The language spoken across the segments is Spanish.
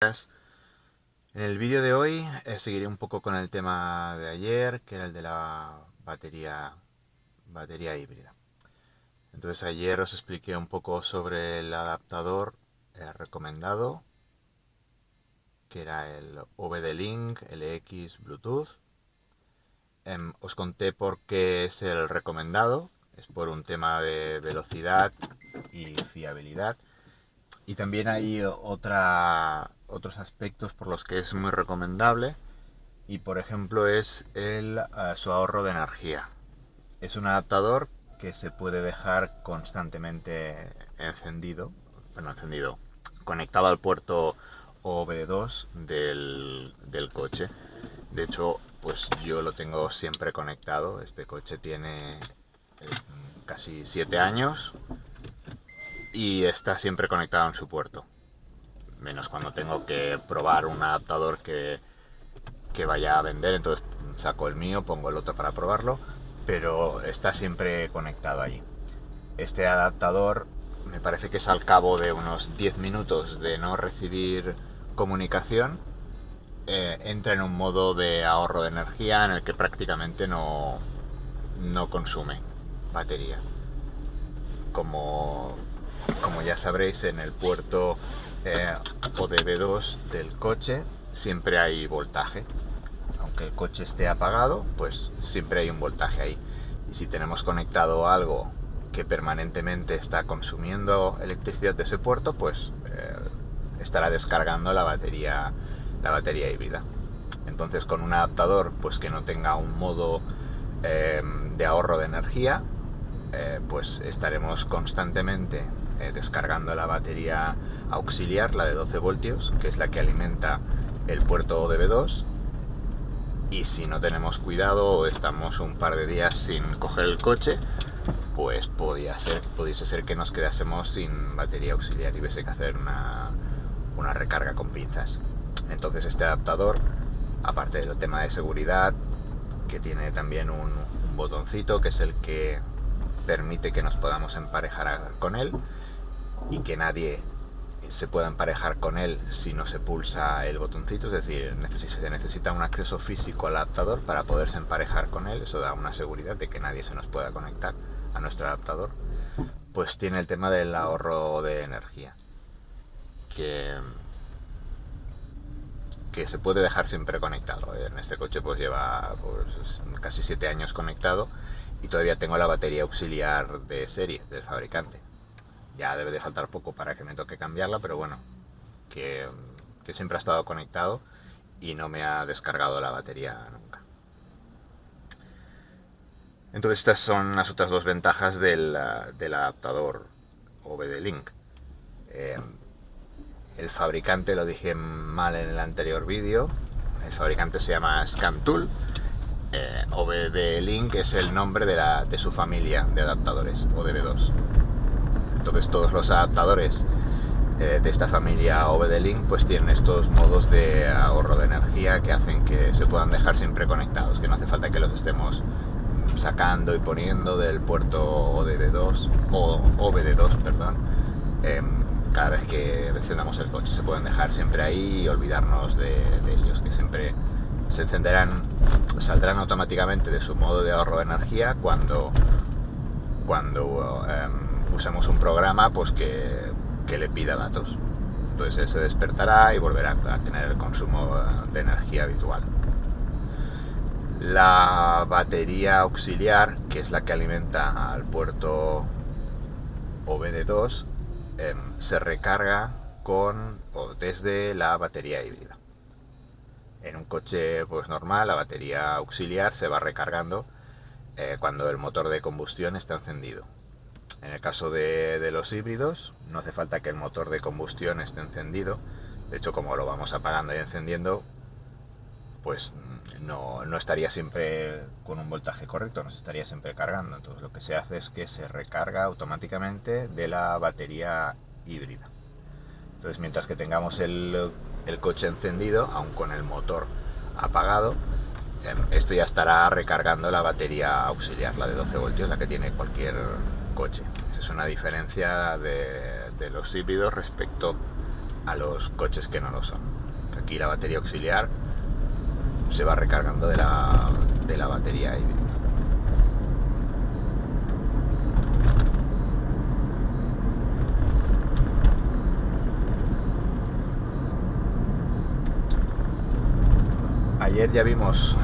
En el vídeo de hoy seguiré un poco con el tema de ayer, que era el de la batería híbrida. Entonces ayer os expliqué un poco sobre el adaptador recomendado, que era el OBD-Link LX Bluetooth. Os conté por qué es el recomendado, es por un tema de velocidad y fiabilidad. Y también hay otros aspectos por los que es muy recomendable. Y por ejemplo es su ahorro de energía. Es un adaptador que se puede dejar constantemente encendido, conectado al puerto OBD2 del coche. De hecho, pues yo lo tengo siempre conectado. Este coche tiene casi 7 años y está siempre conectado en su puerto. Menos cuando tengo que probar un adaptador que vaya a vender, entonces saco el mío, pongo el otro para probarlo, pero está siempre conectado allí. Este adaptador me parece que es al cabo de unos 10 minutos de no recibir comunicación, entra en un modo de ahorro de energía en el que prácticamente no consume batería. Como, como ya sabréis, en el puerto ODB2 del coche siempre hay voltaje. Aunque el coche esté apagado, pues siempre hay un voltaje ahí. Y si tenemos conectado algo que permanentemente está consumiendo electricidad de ese puerto, pues estará descargando la batería híbrida. Entonces, con un adaptador pues que no tenga un modo de ahorro de energía, pues estaremos constantemente descargando la batería auxiliar, la de 12 voltios, que es la que alimenta el puerto ODB2. Y si no tenemos cuidado o estamos un par de días sin coger el coche, pues pudiese ser que nos quedásemos sin batería auxiliar y hubiese que hacer una recarga con pinzas. Entonces este adaptador, aparte del tema de seguridad, que tiene también un botoncito que es el que permite que nos podamos emparejar con él y que nadie se pueda emparejar con él si no se pulsa el botoncito, es decir, se necesita un acceso físico al adaptador para poderse emparejar con él. Eso da una seguridad de que nadie se nos pueda conectar a nuestro adaptador. Pues tiene el tema del ahorro de energía, que se puede dejar siempre conectado. En este coche pues lleva pues, casi 7 años conectado y todavía tengo la batería auxiliar de serie del fabricante. Ya debe de faltar poco para que me toque cambiarla, pero bueno, que siempre ha estado conectado y no me ha descargado la batería nunca. Entonces estas son las otras dos ventajas del adaptador OBD-Link. El fabricante, lo dije mal en el anterior vídeo, el fabricante se llama Scantool. OBD-Link es el nombre de su familia de adaptadores, ODB2. Entonces todos los adaptadores de esta familia OBD-Link pues tienen estos modos de ahorro de energía que hacen que se puedan dejar siempre conectados, que no hace falta que los estemos sacando y poniendo del puerto ODB2 o OBD2, perdón, cada vez que encendamos el coche. Se pueden dejar siempre ahí y olvidarnos de ellos, que siempre se encenderán, saldrán automáticamente de su modo de ahorro de energía cuando usemos un programa pues que le pida datos. Entonces él se despertará y volverá a tener el consumo de energía habitual. La batería auxiliar, que es la que alimenta al puerto OBD2, se recarga con o desde la batería híbrida. En un coche pues normal, la batería auxiliar se va recargando cuando el motor de combustión está encendido. En el caso de los híbridos, no hace falta que el motor de combustión esté encendido. De hecho, como lo vamos apagando y encendiendo, pues no estaría siempre con un voltaje correcto, no se estaría siempre cargando. Entonces lo que se hace es que se recarga automáticamente de la batería híbrida. Entonces mientras que tengamos el coche encendido, aun con el motor apagado, esto ya estará recargando la batería auxiliar, la de 12 voltios, la que tiene cualquier coche. Esa es una diferencia de los híbridos respecto a los coches que no lo son. Aquí la batería auxiliar se va recargando de la batería híbrida. Ayer ya vimos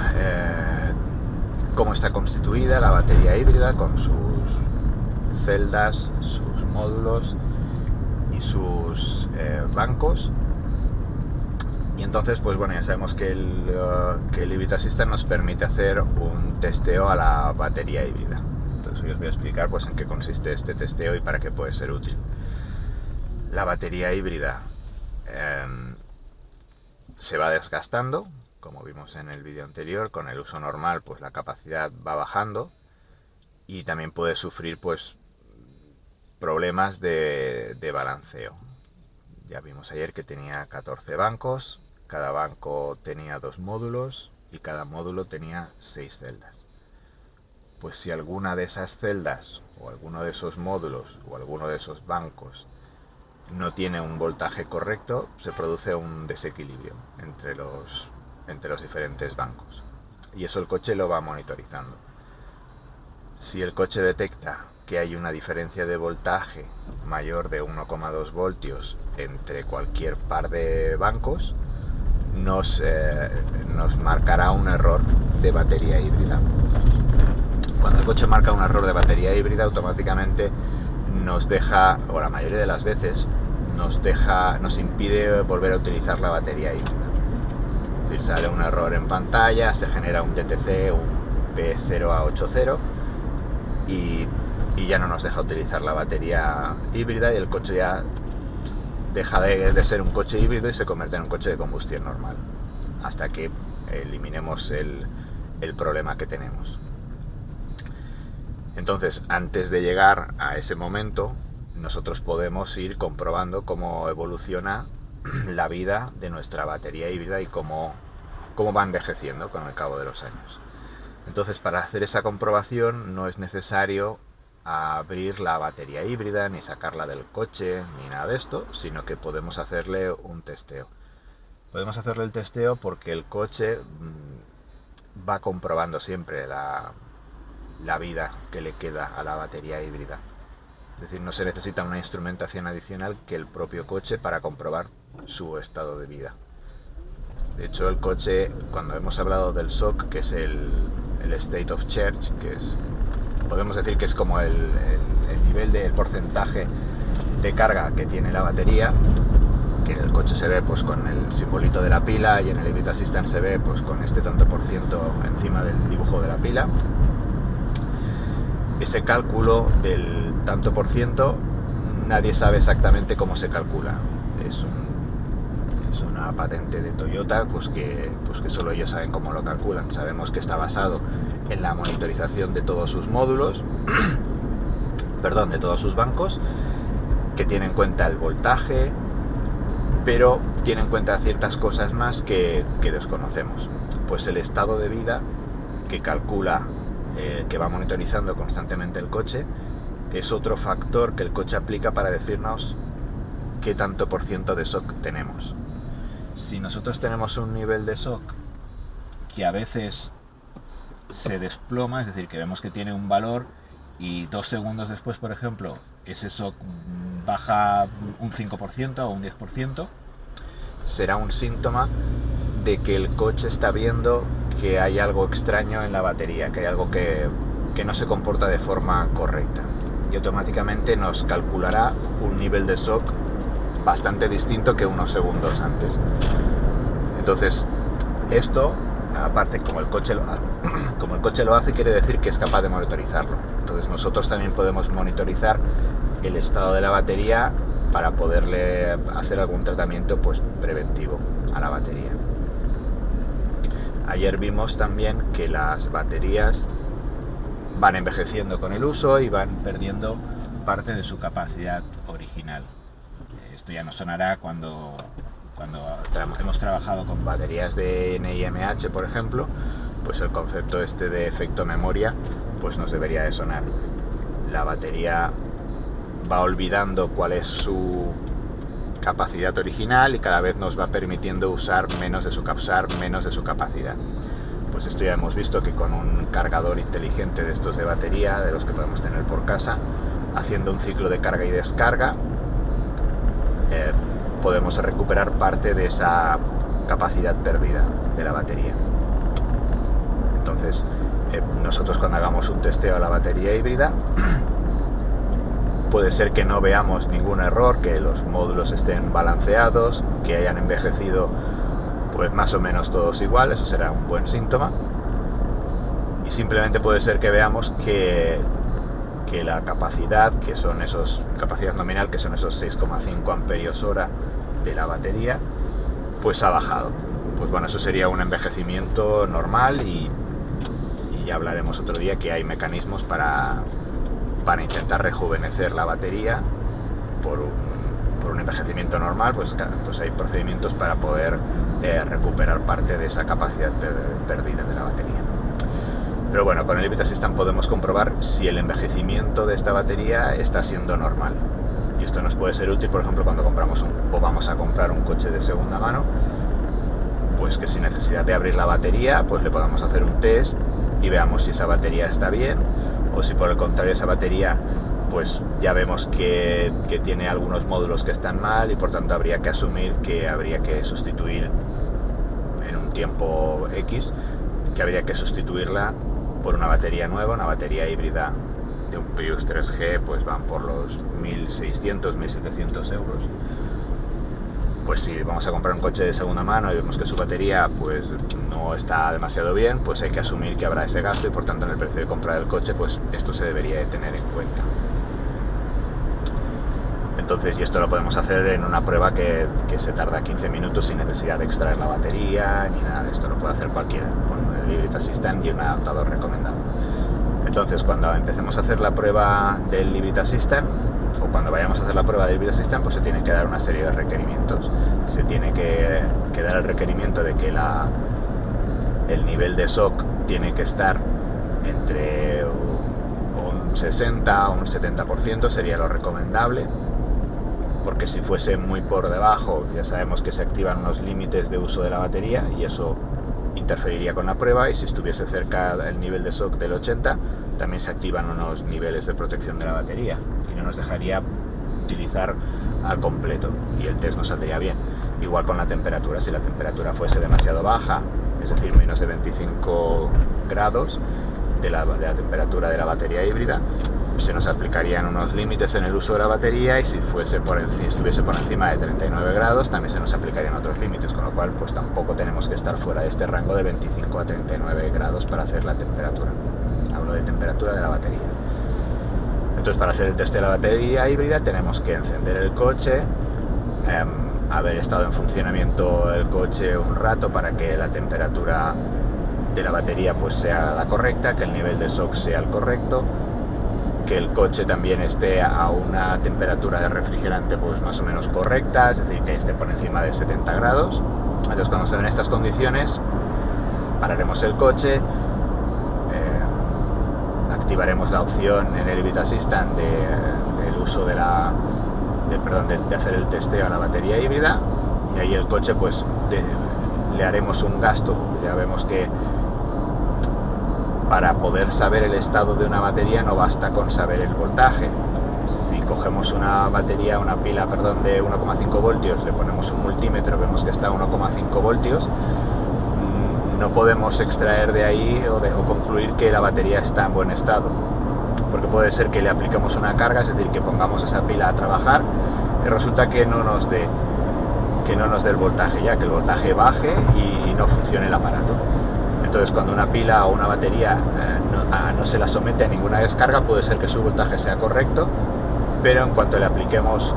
cómo está constituida la batería híbrida con sus celdas, sus módulos y sus bancos. Y entonces, pues bueno, ya sabemos que el Hybrid Assistant nos permite hacer un testeo a la batería híbrida. Entonces hoy os voy a explicar pues en qué consiste este testeo y para qué puede ser útil. La batería híbrida se va desgastando, como vimos en el vídeo anterior. Con el uso normal pues la capacidad va bajando y también puede sufrir pues problemas de balanceo. Ya vimos ayer que tenía 14 bancos, cada banco tenía 2 módulos y cada módulo tenía 6 celdas. Pues si alguna de esas celdas o alguno de esos módulos o alguno de esos bancos no tiene un voltaje correcto, se produce un desequilibrio entre los diferentes bancos. Y eso el coche lo va monitorizando. Si el coche detecta que hay una diferencia de voltaje mayor de 1,2 voltios entre cualquier par de bancos, nos marcará un error de batería híbrida. Cuando el coche marca un error de batería híbrida, automáticamente nos deja, o la mayoría de las veces, nos impide volver a utilizar la batería híbrida. Es decir, sale un error en pantalla, se genera un DTC, un P0A80 y ya no nos deja utilizar la batería híbrida y el coche ya deja de ser un coche híbrido y se convierte en un coche de combustión normal, hasta que eliminemos el problema que tenemos. Entonces, antes de llegar a ese momento, nosotros podemos ir comprobando cómo evoluciona la vida de nuestra batería híbrida y cómo va envejeciendo con el cabo de los años. Entonces, para hacer esa comprobación no es necesario abrir la batería híbrida, ni sacarla del coche, ni nada de esto, sino que podemos hacerle un testeo. Podemos hacerle el testeo porque el coche va comprobando siempre la vida que le queda a la batería híbrida. Es decir, no se necesita una instrumentación adicional que el propio coche para comprobar su estado de vida. De hecho, el coche, cuando hemos hablado del SOC, que es el State of Charge, que es, podemos decir que es como el nivel del porcentaje de carga que tiene la batería, que en el coche se ve pues con el simbolito de la pila y en el Hybrid Assistant se ve pues con este tanto por ciento encima del dibujo de la pila. Ese cálculo del tanto por ciento nadie sabe exactamente cómo se calcula. Es una patente de Toyota pues que solo ellos saben cómo lo calculan. Sabemos que está basado en la monitorización de todos sus módulos, perdón, de todos sus bancos, que tiene en cuenta el voltaje, pero tiene en cuenta ciertas cosas más que desconocemos. Pues el estado de vida que calcula, que va monitorizando constantemente el coche, es otro factor que el coche aplica para decirnos qué tanto por ciento de SOC tenemos. Si nosotros tenemos un nivel de SOC que a veces se desploma, es decir, que vemos que tiene un valor y 2 segundos después, por ejemplo, ese SOC baja un 5% o un 10%, será un síntoma de que el coche está viendo que hay algo extraño en la batería, que hay algo que no se comporta de forma correcta, y automáticamente nos calculará un nivel de SOC bastante distinto que unos segundos antes. Entonces, esto, aparte, como el coche lo hace, quiere decir que es capaz de monitorizarlo. Entonces nosotros también podemos monitorizar el estado de la batería para poderle hacer algún tratamiento pues preventivo a la batería. Ayer vimos también que las baterías van envejeciendo con el uso y van perdiendo parte de su capacidad original. Esto ya nos sonará cuando hemos trabajado con baterías de NIMH, por ejemplo, pues el concepto este de efecto memoria pues nos debería de sonar. La batería va olvidando cuál es su capacidad original y cada vez nos va permitiendo usar menos de su capacidad. Pues esto ya hemos visto que con un cargador inteligente de estos de batería, de los que podemos tener por casa, haciendo un ciclo de carga y descarga, podemos recuperar parte de esa capacidad perdida de la batería. Entonces, nosotros cuando hagamos un testeo a la batería híbrida, puede ser que no veamos ningún error, que los módulos estén balanceados, que hayan envejecido pues más o menos todos igual, eso será un buen síntoma. Y simplemente puede ser que veamos que la capacidad, capacidad nominal, que son esos 6,5 amperios hora de la batería, pues ha bajado. Pues bueno, eso sería un envejecimiento normal y ya hablaremos otro día que hay mecanismos para intentar rejuvenecer la batería por un envejecimiento normal, pues hay procedimientos para poder recuperar parte de esa capacidad perdida de la batería. Pero bueno, con el Hybrid Assistant podemos comprobar si el envejecimiento de esta batería está siendo normal. Y esto nos puede ser útil, por ejemplo, cuando compramos o vamos a comprar un coche de segunda mano, pues que sin necesidad de abrir la batería, pues le podamos hacer un test y veamos si esa batería está bien, o si por el contrario esa batería pues ya vemos que tiene algunos módulos que están mal y por tanto habría que asumir que habría que sustituir en un tiempo X, que habría que sustituirla por una batería nueva, una batería híbrida de un Prius 3G, pues van por los 1.600, 1.700 euros. Pues si vamos a comprar un coche de segunda mano y vemos que su batería pues no está demasiado bien, pues hay que asumir que habrá ese gasto y por tanto en el precio de compra del coche pues esto se debería de tener en cuenta. Entonces, y esto lo podemos hacer en una prueba que se tarda 15 minutos sin necesidad de extraer la batería ni nada de esto, lo puede hacer cualquiera con el Hybrid Assistant y un adaptador recomendado. Entonces, cuando empecemos a hacer la prueba del Hybrid Assistant, o cuando vayamos a hacer la prueba del Hybrid Assistant, pues se tiene que dar una serie de requerimientos. Se tiene que dar el requerimiento de que el nivel de SOC tiene que estar entre un 60 o un 70%, sería lo recomendable, porque si fuese muy por debajo, ya sabemos que se activan unos límites de uso de la batería y eso interferiría con la prueba, y si estuviese cerca el nivel de SOC del 80, también se activan unos niveles de protección de la batería y no nos dejaría utilizar al completo y el test no saldría bien. Igual con la temperatura, si la temperatura fuese demasiado baja, es decir, menos de 25 grados de la temperatura de la batería híbrida, se nos aplicarían unos límites en el uso de la batería, y si estuviese por encima de 39 grados también se nos aplicarían otros límites, con lo cual pues tampoco tenemos que estar fuera de este rango de 25 a 39 grados para hacer la temperatura. Hablo de temperatura de la batería. Entonces, para hacer el test de la batería híbrida tenemos que encender el coche, haber estado en funcionamiento el coche un rato para que la temperatura de la batería pues sea la correcta, que el nivel de SOC sea el correcto, que el coche también esté a una temperatura de refrigerante pues más o menos correcta, es decir, que esté por encima de 70 grados. Entonces, cuando se den estas condiciones, pararemos el coche, activaremos la opción en el Hybrid Assistant del uso de hacer el testeo a la batería híbrida, y ahí el coche pues le haremos un gasto. Ya vemos que para poder saber el estado de una batería no basta con saber el voltaje. Si cogemos una pila de 1,5 voltios, le ponemos un multímetro, vemos que está a 1,5 voltios, no podemos extraer de ahí o concluir que la batería está en buen estado, porque puede ser que le apliquemos una carga, es decir, que pongamos esa pila a trabajar y resulta que no nos dé el voltaje, ya que el voltaje baje y no funcione el aparato. Entonces, cuando una pila o una batería no se la somete a ninguna descarga, puede ser que su voltaje sea correcto, pero en cuanto le obliguemos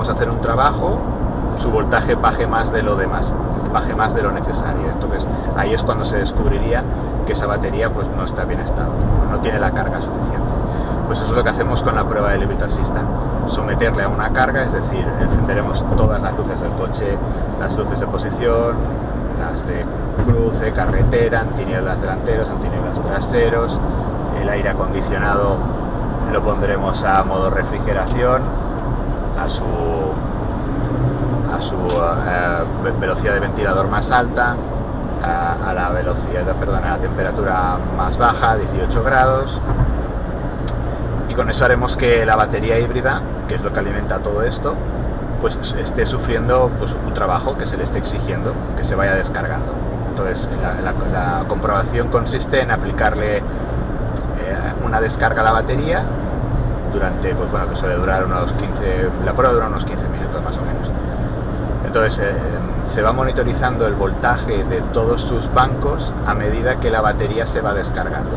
a hacer un trabajo, su voltaje baje más de lo necesario. Entonces, ahí es cuando se descubriría que esa batería pues no está bien estado, no tiene la carga suficiente. Pues eso es lo que hacemos con la prueba del Hybrid Assistant: someterle a una carga, es decir, encenderemos todas las luces del coche, las luces de posición, las de cruce, carretera, antinieblas delanteros, antinieblas traseros, el aire acondicionado lo pondremos a modo refrigeración, velocidad de ventilador más alta, a la velocidad, a la temperatura más baja, 18 grados, y con eso haremos que la batería híbrida, que es lo que alimenta todo esto, pues esté sufriendo pues un trabajo que se le esté exigiendo, que se vaya descargando. Entonces la comprobación consiste en aplicarle una descarga a la batería durante, pues bueno, que suele durar unos 15, la prueba dura unos 15 minutos más o menos. Entonces se va monitorizando el voltaje de todos sus bancos a medida que la batería se va descargando.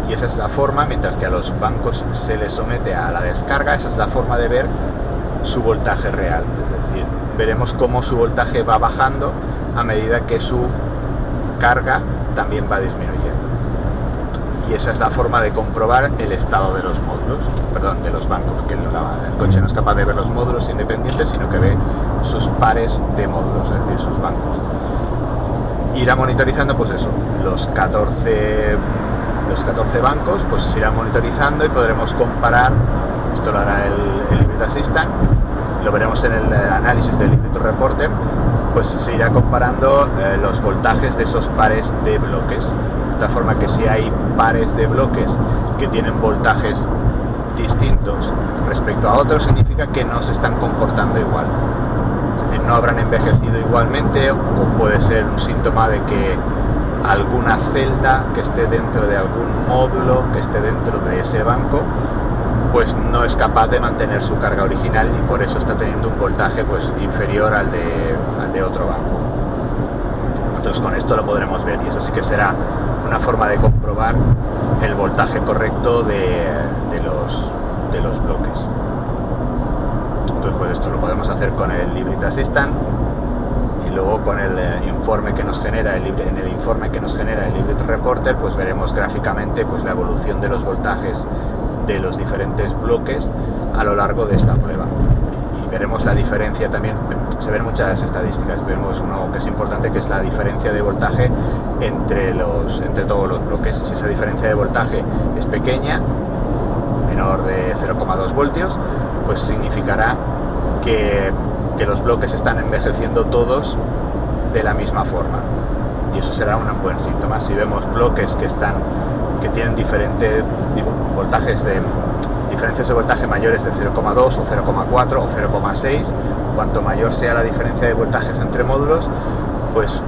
Y esa es la forma, mientras que a los bancos se les somete a la descarga, esa es la forma de ver su voltaje real. Es decir, veremos cómo su voltaje va bajando a medida que su carga también va disminuyendo. Y esa es la forma de comprobar el estado de los módulos, perdón, de los bancos, que el coche no es capaz de ver los módulos independientes, sino que ve sus pares de módulos, es decir, sus bancos. Irá monitorizando pues eso, los 14 bancos, pues se irán monitorizando y podremos comparar. Esto lo hará el Hybrid Assistant, lo veremos en el análisis del Hybrid Reporter, pues se irá comparando los voltajes de esos pares de bloques, de tal forma que si hay pares de bloques que tienen voltajes distintos respecto a otros, significa que no se están comportando igual, es decir, no habrán envejecido igualmente, o puede ser un síntoma de que alguna celda que esté dentro de algún módulo que esté dentro de ese banco pues no es capaz de mantener su carga original y por eso está teniendo un voltaje pues inferior al de otro banco. Entonces con esto lo podremos ver, y eso sí que será una forma de comprobar el voltaje correcto de los bloques. Entonces pues esto lo podemos hacer con el Hybrid Assistant, y luego con el informe que nos genera el Hybrid Reporter, pues veremos gráficamente pues la evolución de los voltajes de los diferentes bloques a lo largo de esta prueba, y veremos la diferencia también. Se ven muchas estadísticas, vemos uno que es importante, que es la diferencia de voltaje entre todos los bloques. Si esa diferencia de voltaje es pequeña, menor de 0,2 voltios, pues significará que los bloques están envejeciendo todos de la misma forma, y eso será un buen síntoma. Si vemos bloques que tienen diferencias de voltaje mayores de 0,2 o 0,4 o 0,6, cuanto mayor sea la diferencia de voltajes entre módulos, pues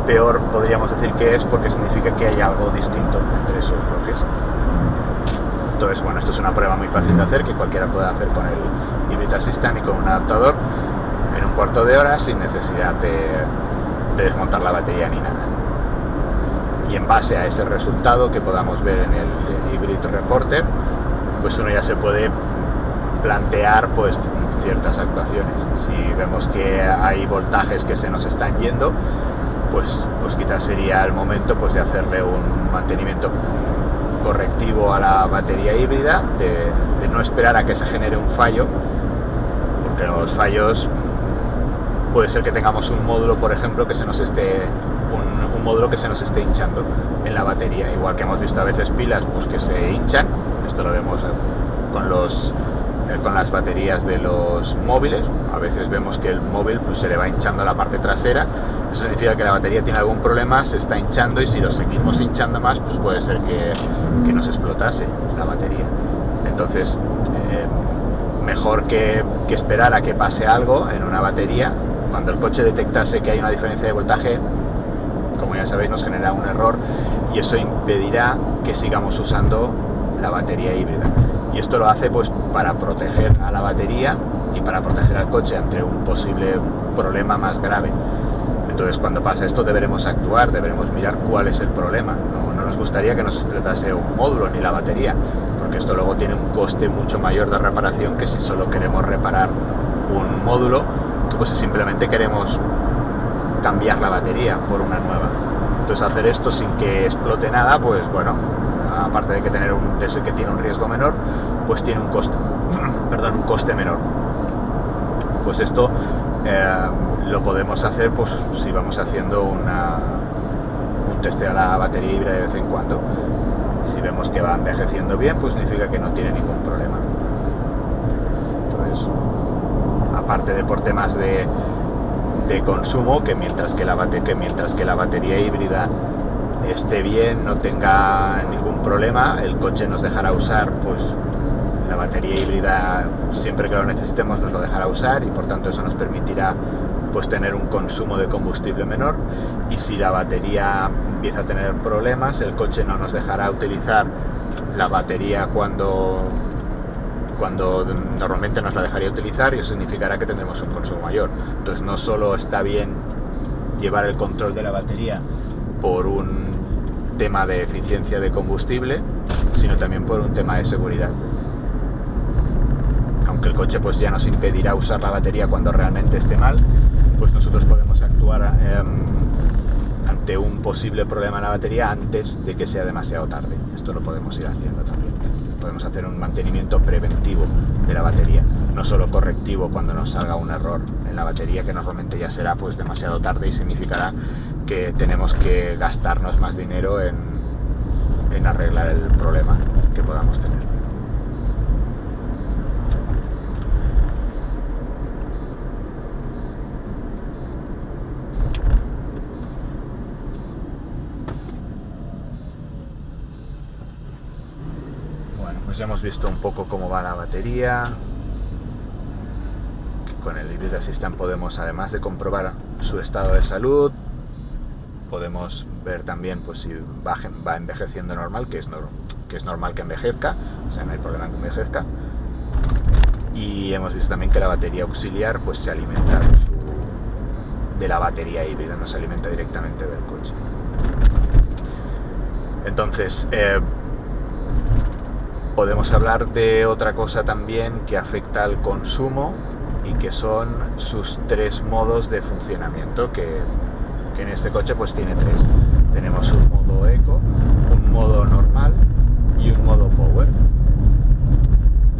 peor podríamos decir que es, porque significa que hay algo distinto entre esos bloques. Entonces, bueno, esto es una prueba muy fácil de hacer, que cualquiera puede hacer con el Hybrid Assistant y con un adaptador en un cuarto de hora, sin necesidad de desmontar la batería ni nada. Y en base a ese resultado que podamos ver en el Hybrid Reporter, pues uno ya se puede plantear pues ciertas actuaciones. Si vemos que hay voltajes que se nos están yendo, pues quizás sería el momento pues de hacerle un mantenimiento correctivo a la batería híbrida, de no esperar a que se genere un fallo, porque los fallos puede ser que tengamos un módulo, por ejemplo, que se nos esté un módulo que se nos esté hinchando en la batería, igual que hemos visto a veces pilas pues que se hinchan. Esto lo vemos con las baterías de los móviles. A veces vemos que el móvil pues se le va hinchando la parte trasera. Eso significa que la batería tiene algún problema, se está hinchando, y si lo seguimos hinchando más, pues puede ser que nos explotase la batería. Entonces mejor que esperar a que pase algo en una batería. Cuando el coche detectase que hay una diferencia de voltaje, como ya sabéis, nos genera un error, y eso impedirá que sigamos usando la batería híbrida. Y esto lo hace pues para proteger a la batería y para proteger al coche ante un posible problema más grave. Entonces, cuando pasa esto, deberemos actuar, deberemos mirar cuál es el problema. No nos gustaría que nos explotase un módulo ni la batería, porque esto luego tiene un coste mucho mayor de reparación que si solo queremos reparar un módulo, o si simplemente queremos cambiar la batería por una nueva. Entonces, hacer esto sin que explote nada, pues bueno, aparte de que que tiene un riesgo menor, pues tiene un coste un coste menor. Pues esto lo podemos hacer pues si vamos haciendo un testeo a la batería híbrida de vez en cuando. Si vemos que va envejeciendo bien, pues significa que no tiene ningún problema. Entonces pues aparte de por temas de consumo, que mientras que la batería híbrida esté bien, no tenga ningún problema, el coche nos dejará usar, pues la batería híbrida siempre que lo necesitemos nos lo dejará usar, y por tanto eso nos permitirá pues tener un consumo de combustible menor. Y si la batería empieza a tener problemas, el coche no nos dejará utilizar la batería cuando normalmente nos la dejaría utilizar, y eso significará que tendremos un consumo mayor. Entonces no solo está bien llevar el control de la batería por un tema de eficiencia de combustible, sino también por un tema de seguridad. Aunque el coche pues ya nos impedirá usar la batería cuando realmente esté mal, pues nosotros podemos actuar ante un posible problema en la batería antes de que sea demasiado tarde. Esto lo podemos ir haciendo también. Podemos hacer un mantenimiento preventivo de la batería, no solo correctivo cuando nos salga un error en la batería, que normalmente ya será pues demasiado tarde y significará que tenemos que gastarnos más dinero en arreglar el problema que podamos tener. Bueno, pues ya hemos visto un poco cómo va la batería. Con el Hybrid Assistant podemos, además de comprobar su estado de salud, podemos ver también pues si va envejeciendo normal, que es normal que envejezca, o sea, no hay problema en que envejezca. Y hemos visto también que la batería auxiliar pues se alimenta de la batería híbrida, no se alimenta directamente del coche. Entonces, podemos hablar de otra cosa también que afecta al consumo, y que son sus tres modos de funcionamiento, que en este coche pues tiene tres. Tenemos un modo eco, un modo normal y un modo power.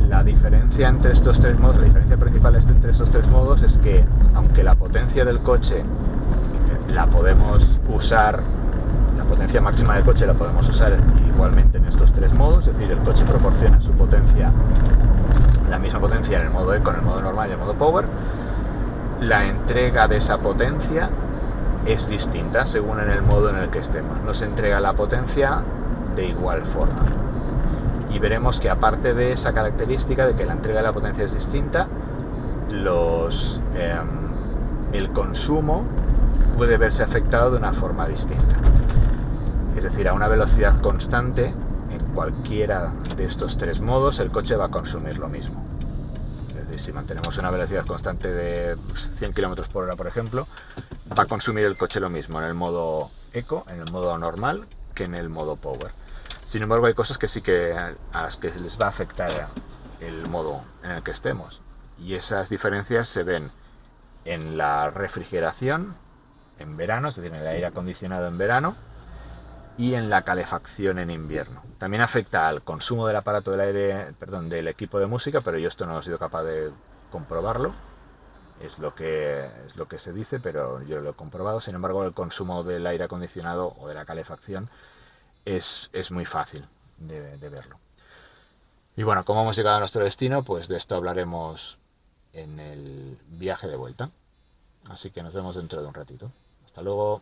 La diferencia entre estos tres modos, la diferencia principal entre estos tres modos es que, aunque la potencia del coche la podemos usar, la potencia máxima del coche la podemos usar igualmente en estos tres modos, es decir, el coche proporciona su potencia, la misma potencia en el modo eco, en el modo normal y en el modo power, la entrega de esa potencia es distinta según en el modo en el que estemos. No se entrega la potencia de igual forma. Y veremos que, aparte de esa característica de que la entrega de la potencia es distinta, el consumo puede verse afectado de una forma distinta. Es decir, a una velocidad constante, en cualquiera de estos tres modos, el coche va a consumir lo mismo. Es decir, si mantenemos una velocidad constante de 100 km por hora, por ejemplo, va a consumir el coche lo mismo en el modo eco, en el modo normal, que en el modo power. Sin embargo, hay cosas que sí que a las que les va a afectar el modo en el que estemos. Y esas diferencias se ven en la refrigeración en verano, es decir, en el aire acondicionado en verano, y en la calefacción en invierno. También afecta al consumo del aparato del equipo de música, pero yo esto no he sido capaz de comprobarlo. Es lo que se dice, pero yo lo he comprobado. Sin embargo, el consumo del aire acondicionado o de la calefacción es muy fácil de verlo. Y bueno, como hemos llegado a nuestro destino, pues de esto hablaremos en el viaje de vuelta. Así que nos vemos dentro de un ratito. Hasta luego.